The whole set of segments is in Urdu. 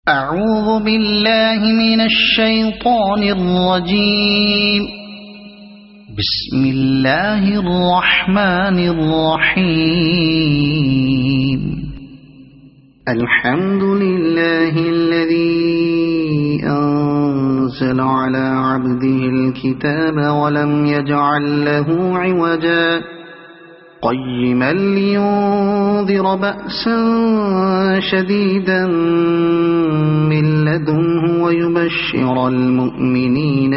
أعوذ بالله من الشيطان الرجيم. بسم الله الرحمن الرحيم. الحمد لله الذي أنزل على عبده الكتاب ولم يجعل له عوجا قيما لينذر بأسا شديدا من لدنه ويبشر المؤمنين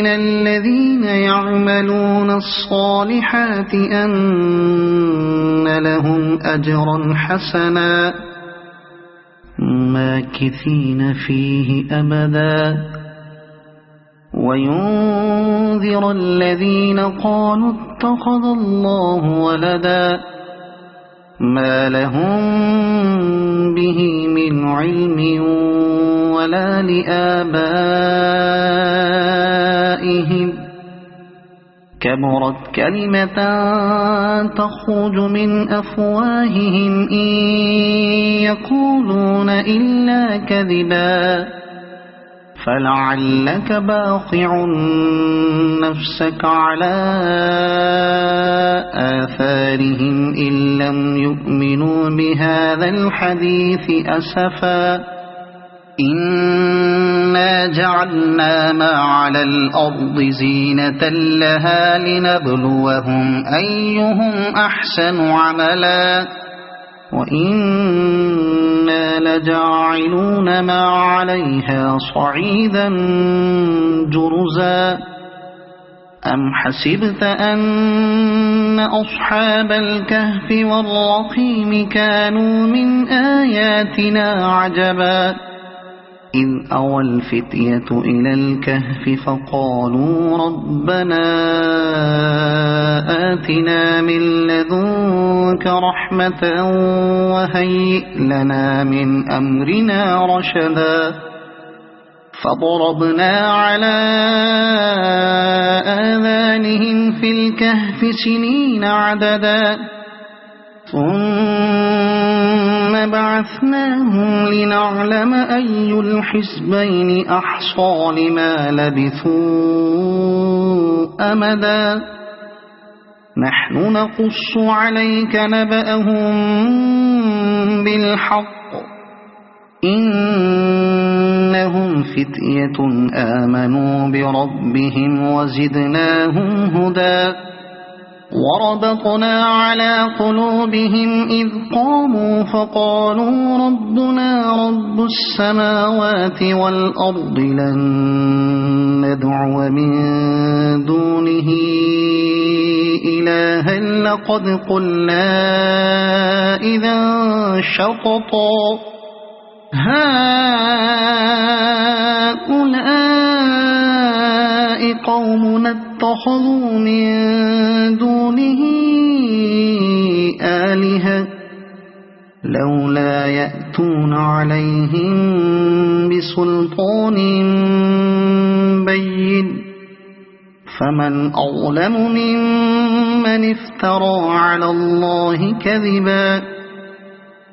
الذين يعملون الصالحات أن لهم أجرا حسنا ماكثين فيه أبدا وينذر الذين قالوا اتخذ الله ولدا ما لهم به من علم ولا لآبائهم كبرت كلمة تخرج من أفواههم إن يقولون إلا كذبا فلعلك باخع نفسك على آثارهم إن لم يؤمنوا بهذا الحديث أسفا إنا جعلنا ما على الأرض زينة لها لنبلوهم أيهم أحسن عملا وإنا لجاعلون ما عليها صعيدا جرزا أم حسبت أن أصحاب الكهف والرقيم كانوا من آياتنا عجبا إذ أوى الفتية إلى الكهف فقالوا ربنا آتنا من لدنك رحمة وهيئ لنا من أمرنا رشدا فضربنا على آذانهم في الكهف سنين عددا ثم بعثناهم لنعلم أي الحزبين أحصى لما لبثوا أمدا نحن نقص عليك نبأهم بالحق إنهم فتية آمنوا بربهم وزدناهم هدى وربطنا على قلوبهم إذ قاموا فقالوا ربنا رب السماوات والأرض لن ندعو من دونه إلها لقد قلنا إذا شططا هؤلاء قومنا اتخذوا من دونه آلهة لولا يأتون عليهم بسلطان بين فمن أظلم ممن افترى على الله كذبا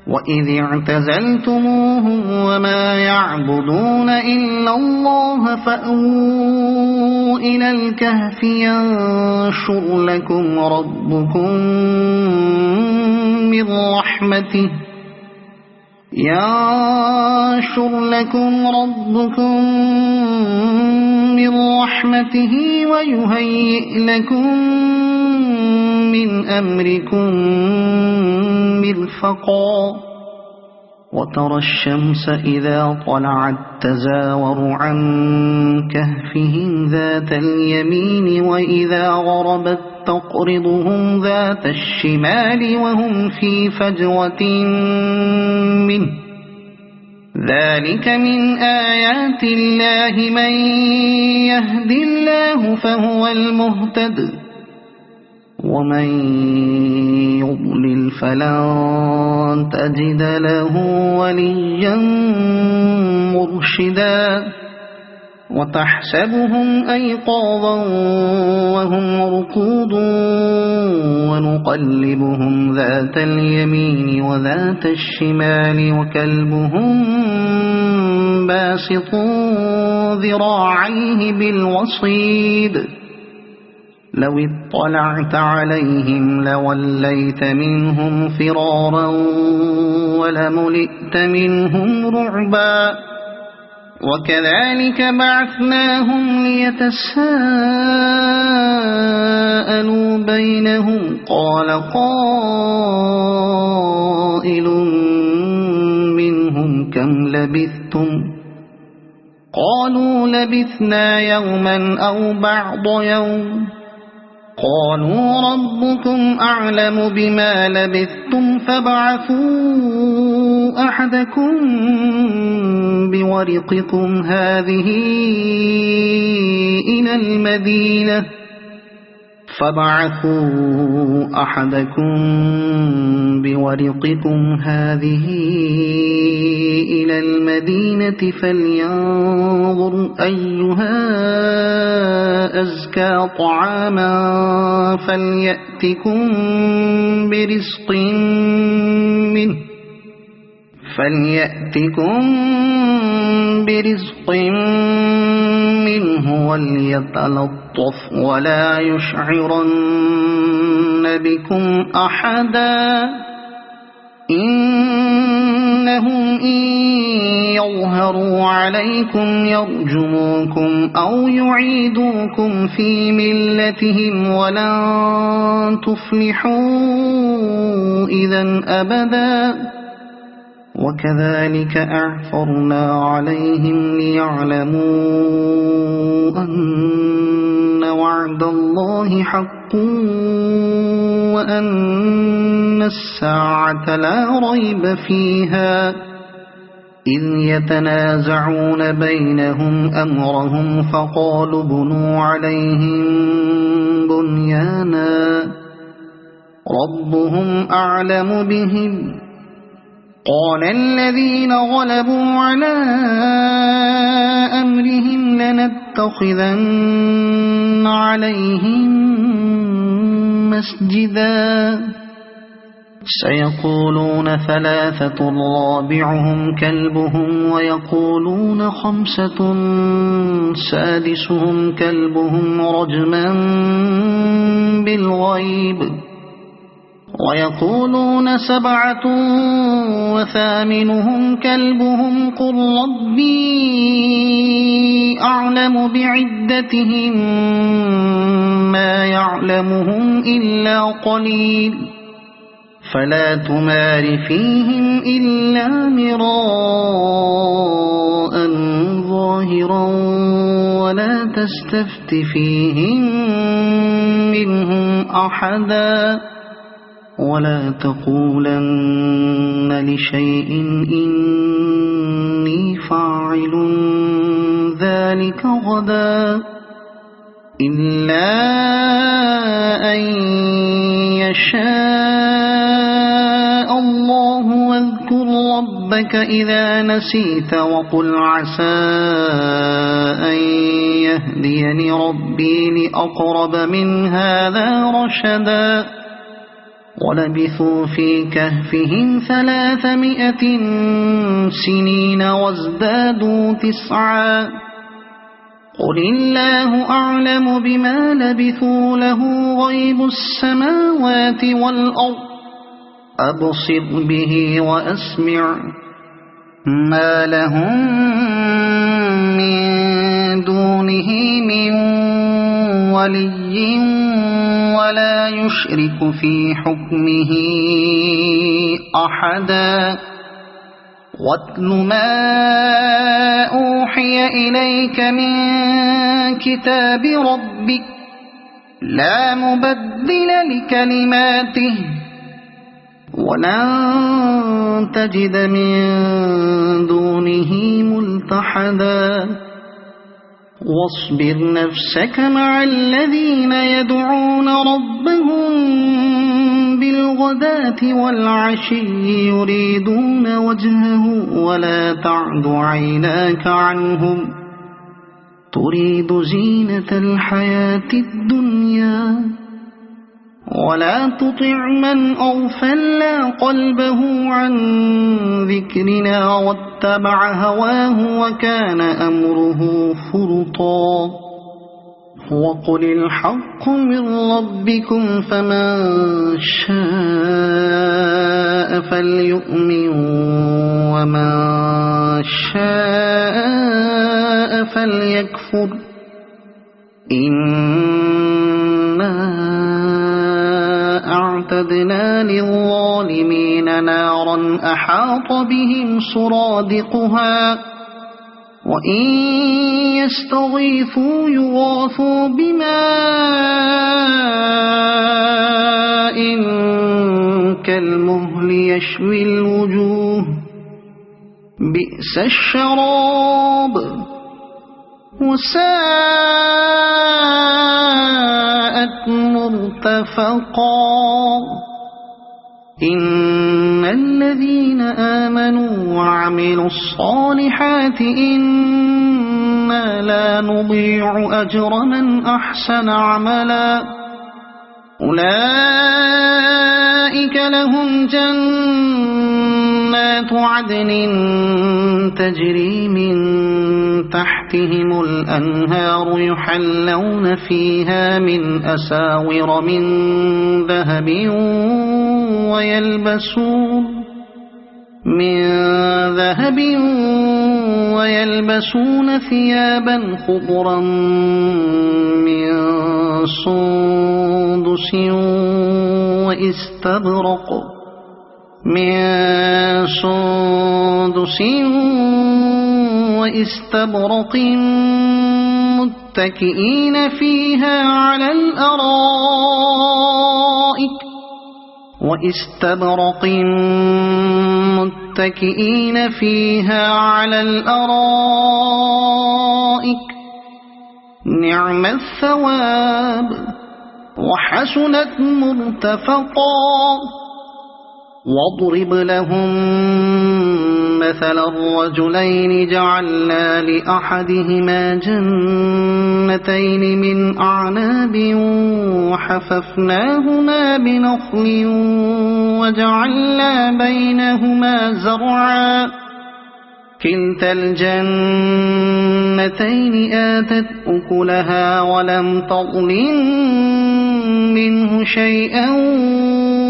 وإذ اعتزلتموهم وما يعبدون إلا الله فأووا إلى الكهف ينشر لكم ربكم من رحمته ويهيئ لكم من أمركم مرفقا وترى الشمس إذا طلعت تزاور عن كهفهم ذات اليمين وإذا غربت تقرضهم ذات الشمال وهم في فجوة منه ذلك من آيات الله من يهد الله فهو المهتد ومن يضلل فلن تجد له وليا مرشدا وتحسبهم أيقاظا وهم رقود ونقلبهم ذات اليمين وذات الشمال وكلبهم باسط ذراعيه بالوصيد لو اطلعت عليهم لوليت منهم فرارا ولملئت منهم رعبا وكذلك بعثناهم ليتساءلوا بينهم قال قائل منهم كم لبثتم قالوا لبثنا يوما أو بعض يوم قالوا ربكم أعلم بما لبثتم فابعثوا أحدكم بورقكم هذه إلى المدينة فلينظر أيها أزكى طعاما فليأتكم برزق منه وليتلطف ولا يشعرن بكم أحدا إنهم إن يظهروا عليكم يرجموكم أو يعيدوكم في ملتهم ولن تفلحوا إذا أبدا وكذلك أعثرنا عليهم ليعلموا أن وعد الله حق وأن الساعة لا ريب فيها إذ يتنازعون بينهم أمرهم فقالوا بنوا عليهم بنيانا ربهم أعلم بهم قال الذين غلبوا على أمرهم لنتخذن عليهم مسجدا سيقولون ثلاثة رابعهم كلبهم ويقولون خمسة سادسهم كلبهم رجما بالغيب ويقولون سبعة وثامنهم كلبهم قل ربي أعلم بعدتهم ما يعلمهم إلا قليل فلا تمار فيهم إلا مراء ظاهرا ولا تستفت فيهم منهم أحدا ولا تقولن لشيء إني فاعل ذلك غدا إلا أن يشاء الله واذكر ربك إذا نسيت وقل عسى أن يهديني ربي لأقرب من هذا رشدا ولبثوا في كهفهم 300 سنين وازدادوا 9 قل الله أعلم بما لبثوا له غيب السماوات والأرض أبصر به وأسمع ما لهم من دونه من ولي ولا يشرك في حكمه أحدا واتل ما أوحي إليك من كتاب ربك لا مبدل لكلماته ولن تجد من دونه ملتحدا واصبر نفسك مع الذين يدعون ربهم بالغداة والعشي يريدون وجهه ولا تعد عيناك عنهم تريد زينة الحياة الدنيا ولا تطع من أغفلنا قلبه عن ذكرنا واتبع هواه وكان أمره فرطا وقل الحق من ربكم فمن شاء فليؤمن ومن شاء فليكفر إنا أعتدنا للظالمين نارا أحاط بهم سرادقها وإن يستغيثوا يغاثوا بماء كالمهل يشوي الوجوه بئس الشراب وساءت مرتفقا إن الذين آمنوا وعملوا الصالحات إنا لا نضيع أجر من أحسن عملا أولئك لهم جنات عدن تجري من تحتهم الأنهار يحلون فيها من أساور من ذهب ويلبسون ثيابا خضرا من سندس وإستبرق متكئين فيها على الأرائك نعم الثواب وحسنت مرتفقا واضرب لهم مثل الرجلين جعلنا لأحدهما جنتين من أعناب وحففناهما بنخل وجعلنا بينهما زرعا كلتا الجنتين آتت أكلها ولم تظلم منه شيئا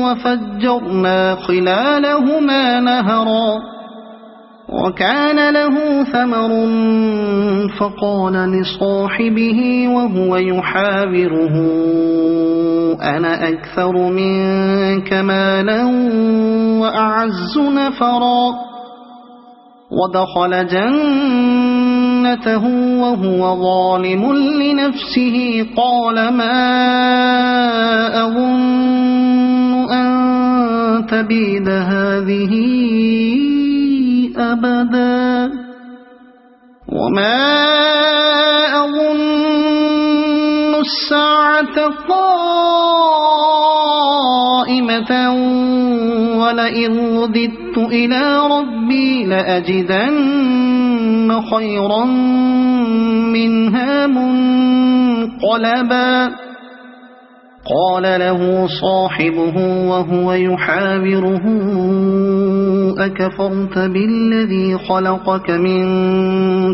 وفجرنا خلالهما نهرا وكان له ثمر فقال لصاحبه وهو يحاوره أنا أكثر منك مالا وأعز نفرا ودخل جنته وهو ظالم لنفسه قال ما أظن أن تبيد هذه أبدا وما أظن الساعة قائمة ولئن رددت إلى ربي لأجدن خيرا منها منقلبا قال له صاحبه وهو يحاوره أكفرت بالذي خلقك من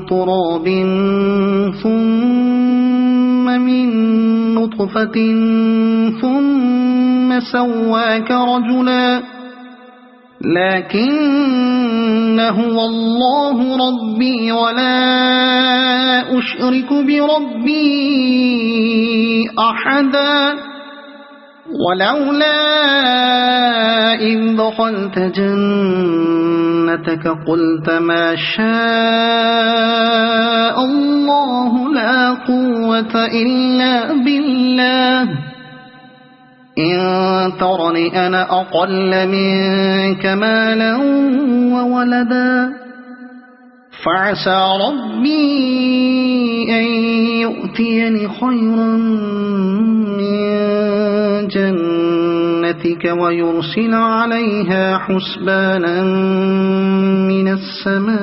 تراب ثم من نطفة ثم سواك رجلا لكن هو الله ربي ولا أشرك بربي أحدا ولولا إذ دخلت جنتك قلت ما شاء الله لا قوة إلا بالله إن ترني أنا أقل منك مالا وولدا فعسى ربي أن يؤتيني خيرا من جنتك ويرسل عليها حسبانا من السماء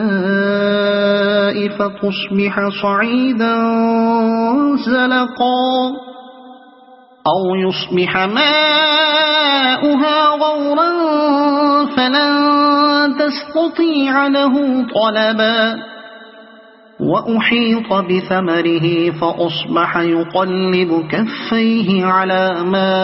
فتصبح صعيدا زلقا أو يصبح ماؤها غورا فلن تستطيع له طلبا وأحيط بثمره فأصبح يقلب كفيه على ما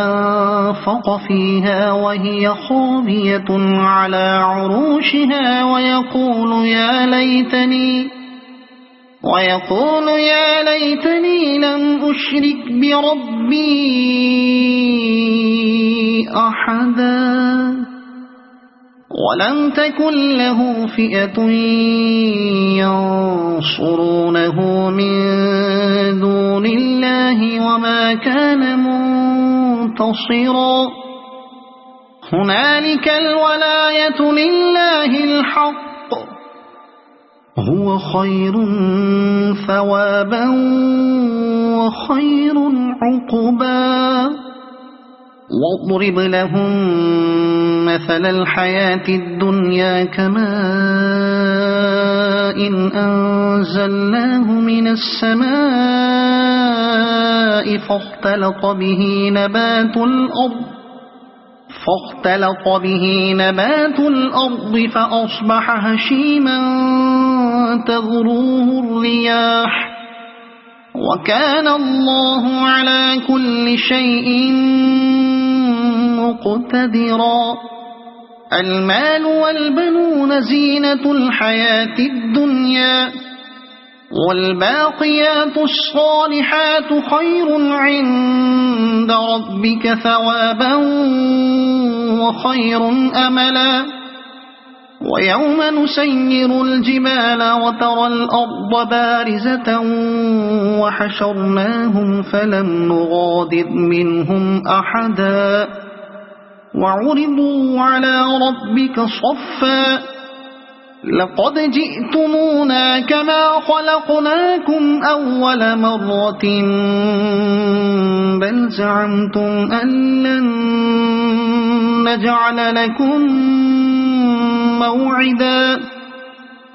أنفق فيها وهي خاوية على عروشها ويقول يا ليتني لم أشرك بربي أحدا ولم تكن له فئة ينصرونه من دون الله وما كان منتصرا هنالك الولاية لله الحق هو خير ثوابا وخير عقبا واضرب لهم مثل الحياة الدنيا كماء أنزلناه من السماء فاختلط به نبات الأرض فأصبح هشيما تذروه الرياح وكان الله على كل شيء مقتدرا المال والبنون زينة الحياة الدنيا والباقيات الصالحات خير عند ربك ثوابا وخير أملا ويوم نسير الجبال وترى الأرض بارزة وحشرناهم فلم نغادر منهم أحدا وعرضوا على ربك صفا لقد جئتمونا كما خلقناكم أول مرة بل زعمتم أن لن نجعل لكم موعدا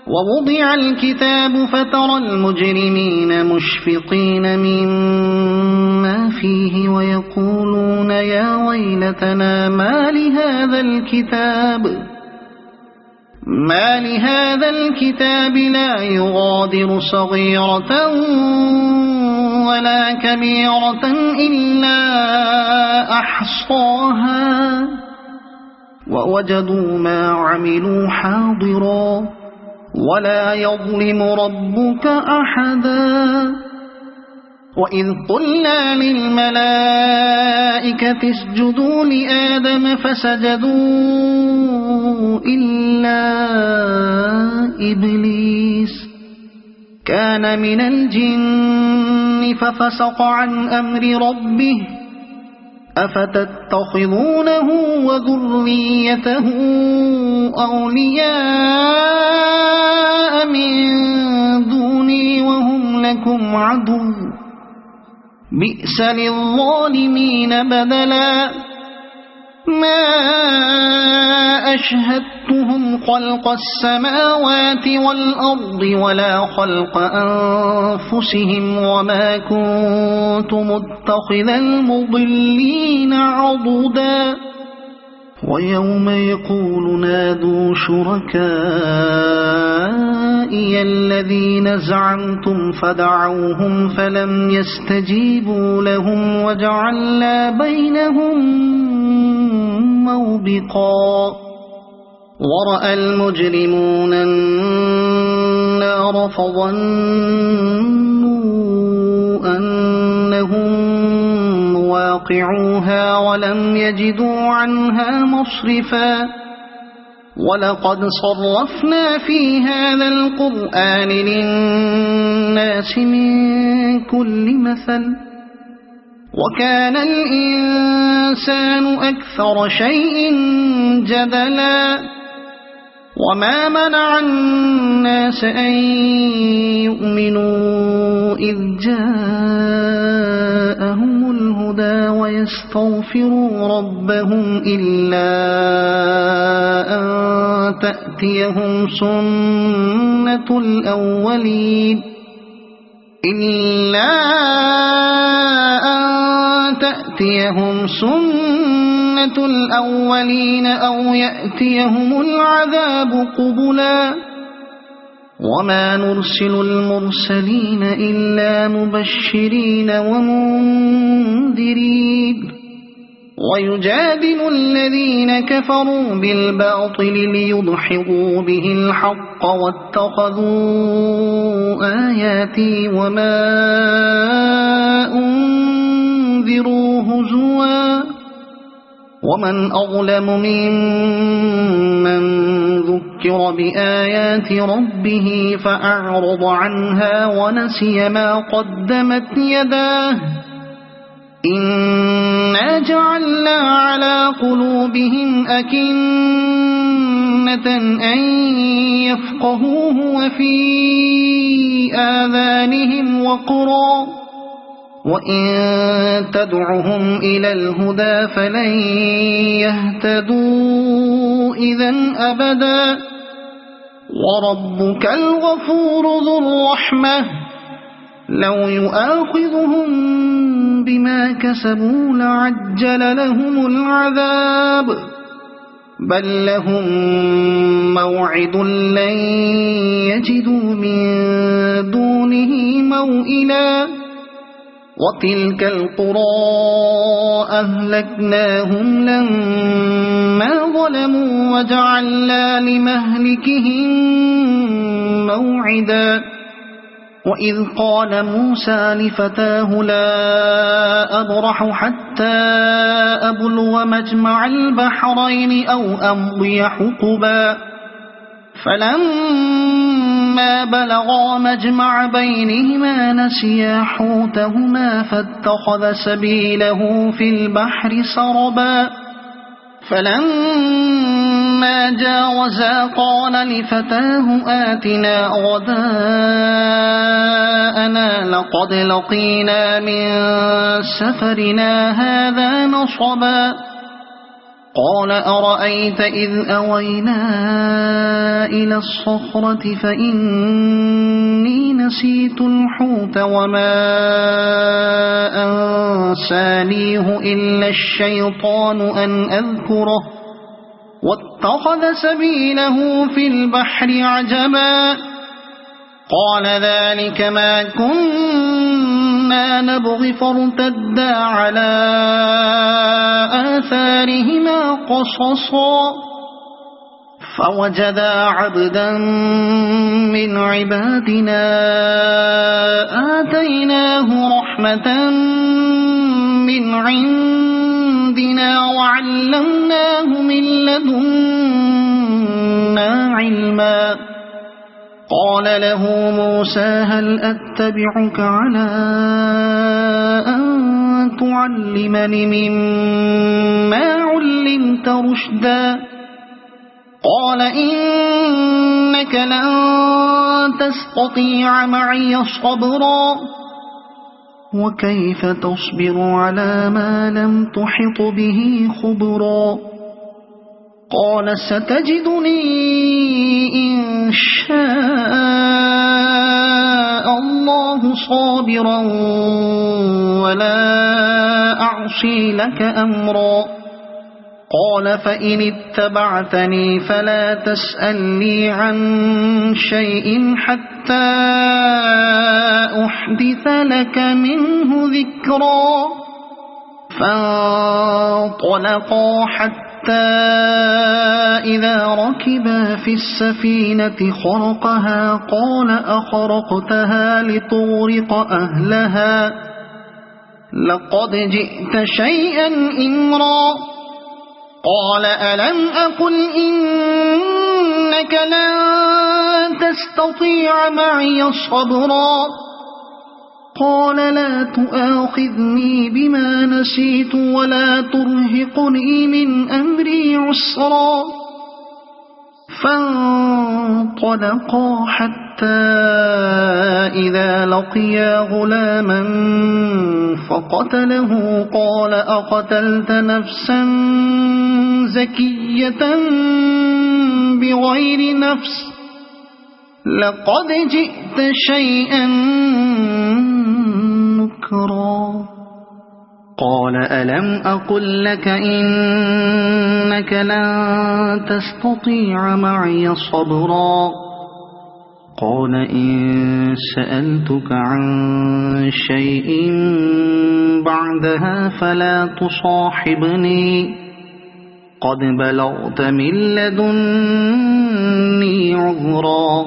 ووضع الكتاب فترى المجرمين مشفقين مما فيه ويقولون يا ويلتنا ما لهذا الكتاب لا يغادر صغيرة ولا كبيرة إلا أحصاها ووجدوا ما عملوا حاضرا ولا يظلم ربك أحدا وإذ قلنا للملائكة اسجدوا لآدم فسجدوا إلا إبليس كان من الجن ففسق عن أمر ربه أفتتخذونه وذريته أولياء من دوني وهم لكم عدو بئس للظالمين بدلا ما أشهدتهم خلق السماوات والأرض ولا خلق أنفسهم وما كنت متخذ المضلين عضدا ويوم يقول نادوا شركائي الذين زعمتم فدعوهم فلم يستجيبوا لهم وجعلنا بينهم موبقا ورأى المجرمون النار فظنوا أنهم واقعوها ولم يجدوا عنها مصرفا ولقد صرفنا في هذا القرآن للناس من كل مثل وكان الإنسان أكثر شيء جدلا وما منع الناس أن يؤمنوا إذ جاءهم الهدى ويستغفروا ربهم إلا أن تأتيهم سنة الأولين إلا أن تأتيهم سنة الأولين أو يأتيهم العذاب قبلا وما نرسل المرسلين إلا مبشرين ومنذرين ويجادل الذين كفروا بالباطل ليدحضوا به الحق واتخذوا آياتي وما أنذروا هزوا ومن أظلم ممن ذكر بآيات ربه فأعرض عنها ونسي ما قدمت يداه إنا جعلنا على قلوبهم أكنة أن يفقهوه وفي آذانهم وقرا وإن تدعهم إلى الهدى فلن يهتدوا إذن أبدا وربك الغفور ذو الرحمة لو يؤاخذهم بما كسبوا لعجل لهم العذاب بل لهم موعد لن يجدوا من دونه موئلا وتلك القرى أهلكناهم لما ظلموا وجعلنا لمهلكهم موعدا وإذ قال موسى لفتاه لا أبرح حتى أبلغ مجمع البحرين أو أمضي حقبا فلما بلغا مجمع بينهما نسيا حوتهما فاتخذ سبيله في البحر سربا فلما جاوزا قال لفتاه آتنا غداءنا لقد لقينا من سفرنا هذا نصبا قال أرأيت إذ أوينا إلى الصخرة فإني نسيت الحوت وما أنسانيه إلا الشيطان أن أذكره واتخذ سبيله في البحر عجبا قال ذلك ما كنا نبغي فارتدا على آثارهما قصصا فوجدا عبدا من عبادنا آتيناه رحمة من عندنا وعلمناه من لدنا علما قال له موسى هل أتبعك على أن تعلمني مما علمت رشدا قال إنك لن تستطيع معي صبرا وكيف تصبر على ما لم تحط به خبرا قال ستجدني إن شاء الله صابرا ولا أعصي لك أمرا قال فإن اتبعتني فلا تسألني عن شيء حتى أحدث لك منه ذكرا فانطلقا حتى إذا ركبا في السفينة خرقها قال أخرقتها لتغرق أهلها لقد جئت شيئا إمرا قال ألم أقل إنك لن تستطيع معي صبرا قال لا تؤاخذني بما نسيت ولا ترهقني من أمري عسرا فانطلقا حتى إذا لقيا غلاما فقتله قال أقتلت نفسا زكية بغير نفس لقد جئت شيئا نكرا قال ألم أقل لك إنك لن تستطيع معي صبرا قال إن سألتك عن شيء بعدها فلا تصاحبني قد بلغت من لدني عذرا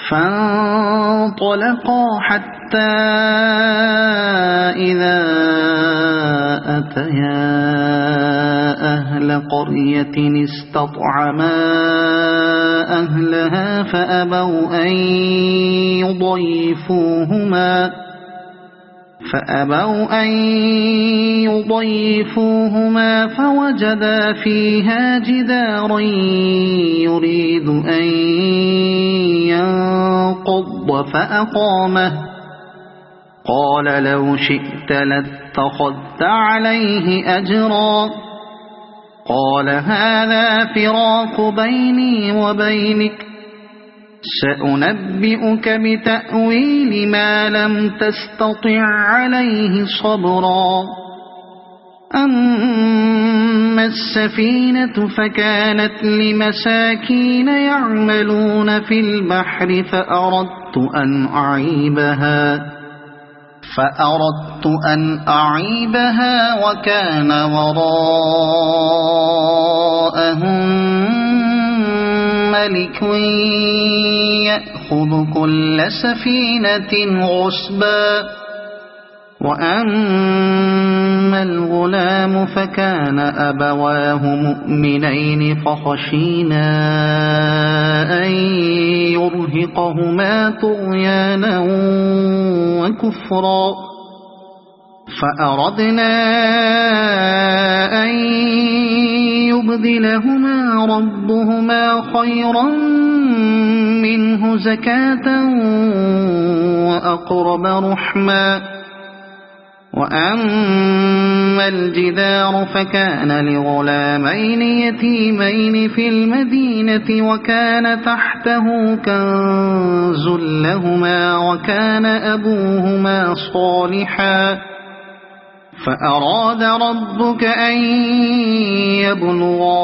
فانطلقا حتى إذا أتيا أهل قرية استطعما أهلها فأبوا أن يضيفوهما فوجدا فيها جدارا يريد أن ينقض فأقامه قال لو شئت لاتخذت عليه أجرا قال هذا فراق بيني وبينك سأنبئك بتأويل ما لم تستطع عليه صبرا أما السفينة فكانت لمساكين يعملون في البحر فأردت أن أعيبها وكان وراءهم ملك يأخذ كل سفينة غصبا وأما الغلام فكان أبواه مؤمنين فخشينا أن يرهقهما طغيانا وكفرا فأردنا أن يبدلهما ربهما خيرا منه زكاة وأقرب رحما وأما الجدار فكان لغلامين يتيمين في المدينة وكان تحته كنز لهما وكان أبوهما صالحا فأراد ربك أن يبلغا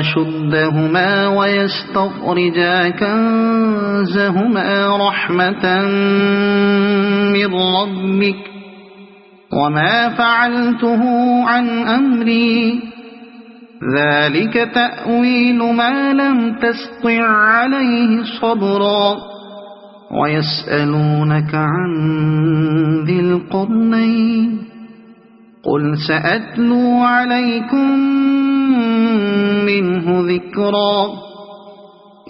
أشدهما ويستخرجا كنزهما رحمة من ربك وما فعلته عن أمري ذلك تأويل ما لم تسطع عليه صبرا ويسألونك عن ذي القرنين قل سأتلو عليكم منه ذكرا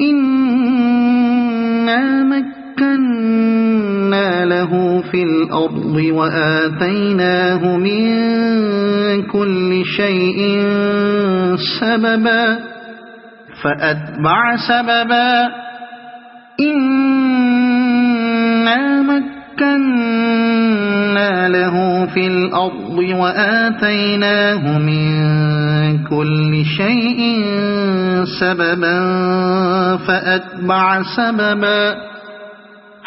إنا مكنا له في الأرض وآتيناه من كل شيء سببا فأتبع سببا إنا مكنا له في الأرض وآتيناه من كل شيء سببا فأتبع سببا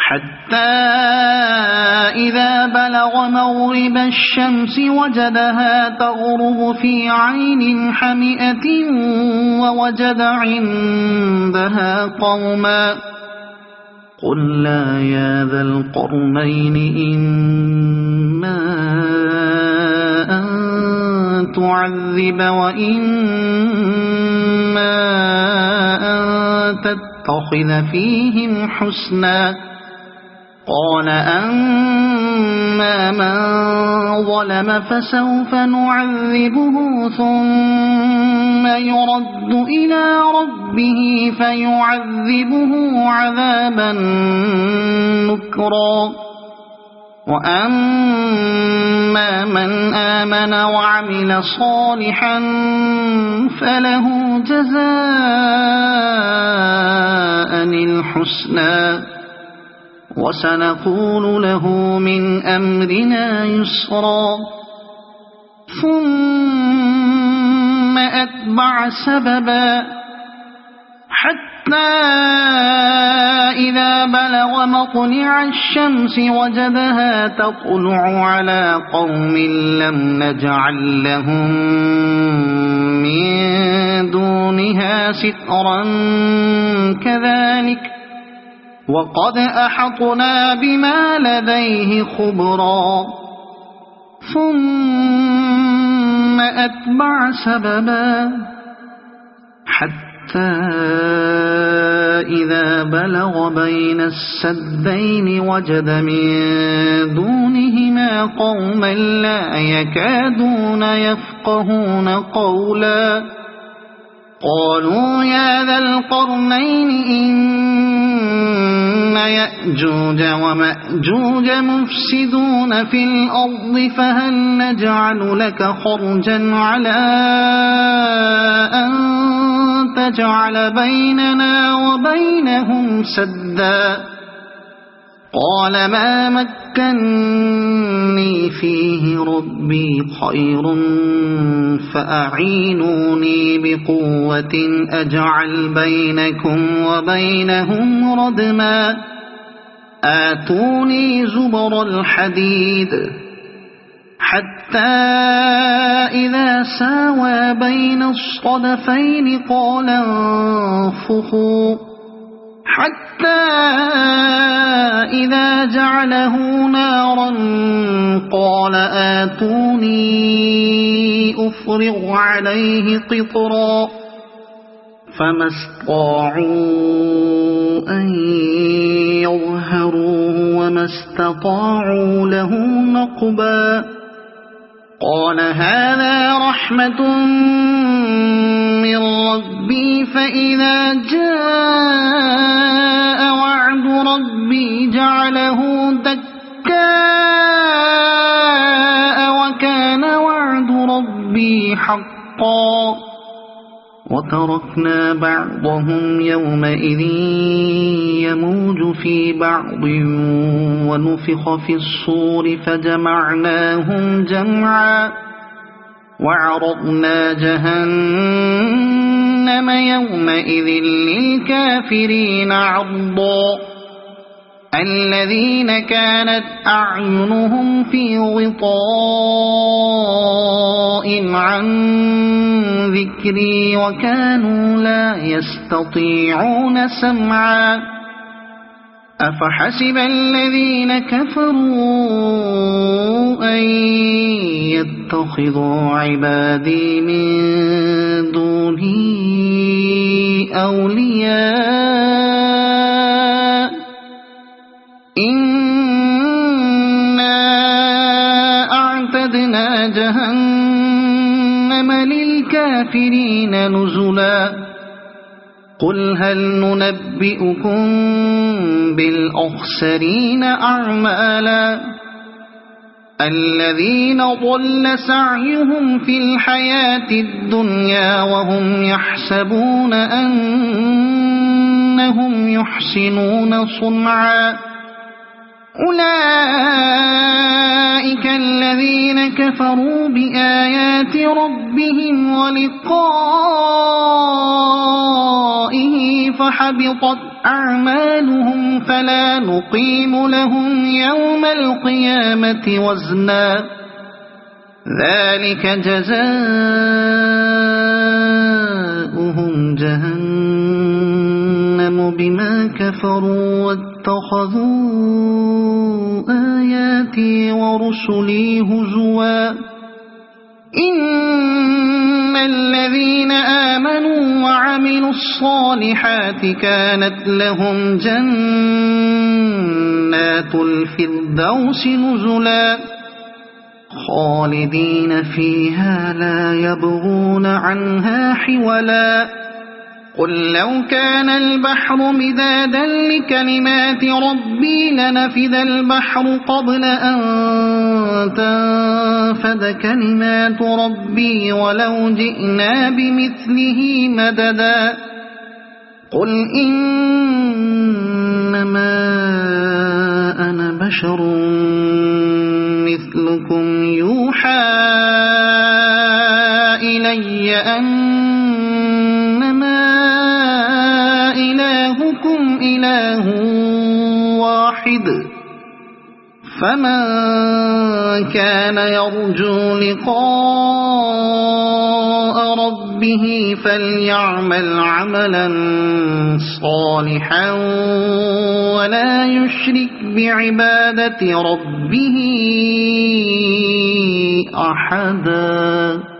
حتى إذا بلغ مغرب الشمس وجدها تغرب في عين حمئة ووجد عندها قوما قلنا يا ذا القرنين إما أن تعذب وإما أن تتخذ فيهم حسنا قال أما من ظلم فسوف نعذبه ثم يرد إلى ربه فيعذبه عذابا نكرا وأما من آمن وعمل صالحا فله جزاء الحسنى وسنقول له من أمرنا يسرا ثم أتبع سببا حتى إذا بلغ مطلع الشمس وجدها تطلع على قوم لم نجعل لهم من دونها سترا كذلك وقد أحطنا بما لديه خبرا ثم أتبع سببا حتى إذا بلغ بين السدين وجد من دونهما قوما لا يكادون يفقهون قولا قالوا يا ذا القرنين إن يأجوج ومأجوج مفسدون في الأرض فهل نجعل لك خرجا على أن تجعل بيننا وبينهم سدا قال ما مكني فيه ربي خير فأعينوني بقوة أجعل بينكم وبينهم ردما آتوني زبر الحديد حتى إذا ساوى بين الصدفين قال انفخوا حتى إذا جعله نارا قال آتوني أفرغ عليه قطرا فما استطاعوا أن يظهروه وما استطاعوا له نقبا قال هذا رحمة من ربي فإذا جاء وعد ربي جعله دكاء وكان وعد ربي حقا وتركنا بعضهم يومئذ يموج في بعض ونفخ في الصور فجمعناهم جمعا وعرضنا جهنم يومئذ للكافرين عرضا الذين كانت أعينهم في غطاء عن ذكري وكانوا لا يستطيعون سمعا أفحسب الذين كفروا أن يتخذوا عبادي من دوني أولياء إنا أعتدنا جهنم للكافرين نزلا قل هل ننبئكم بالأخسرين أعمالا الذين ضل سعيهم في الحياة الدنيا وهم يحسبون أنهم يحسنون صنعا أولئك الذين كفروا بآيات ربهم ولقائه فحبطت أعمالهم فلا نقيم لهم يوم القيامة وزنا ذلك جزاؤهم جهنم بما كفروا واتخذوا آياتي ورسلي هزوا إن الذين آمنوا وعملوا الصالحات كانت لهم جنات الفردوس نزلا خالدين فيها لا يبغون عنها حولا قل لو كان البحر مدادا لكلمات ربي لنفد البحر قبل أن تنفد كلمات ربي ولو جئنا بمثله مددا قل إنما أنا بشر مثلكم يوحى إلي أنما إلهكم إله فمن كان يرجو لقاء ربه فليعمل عملا صالحا ولا يشرك بعبادة ربه أحدا.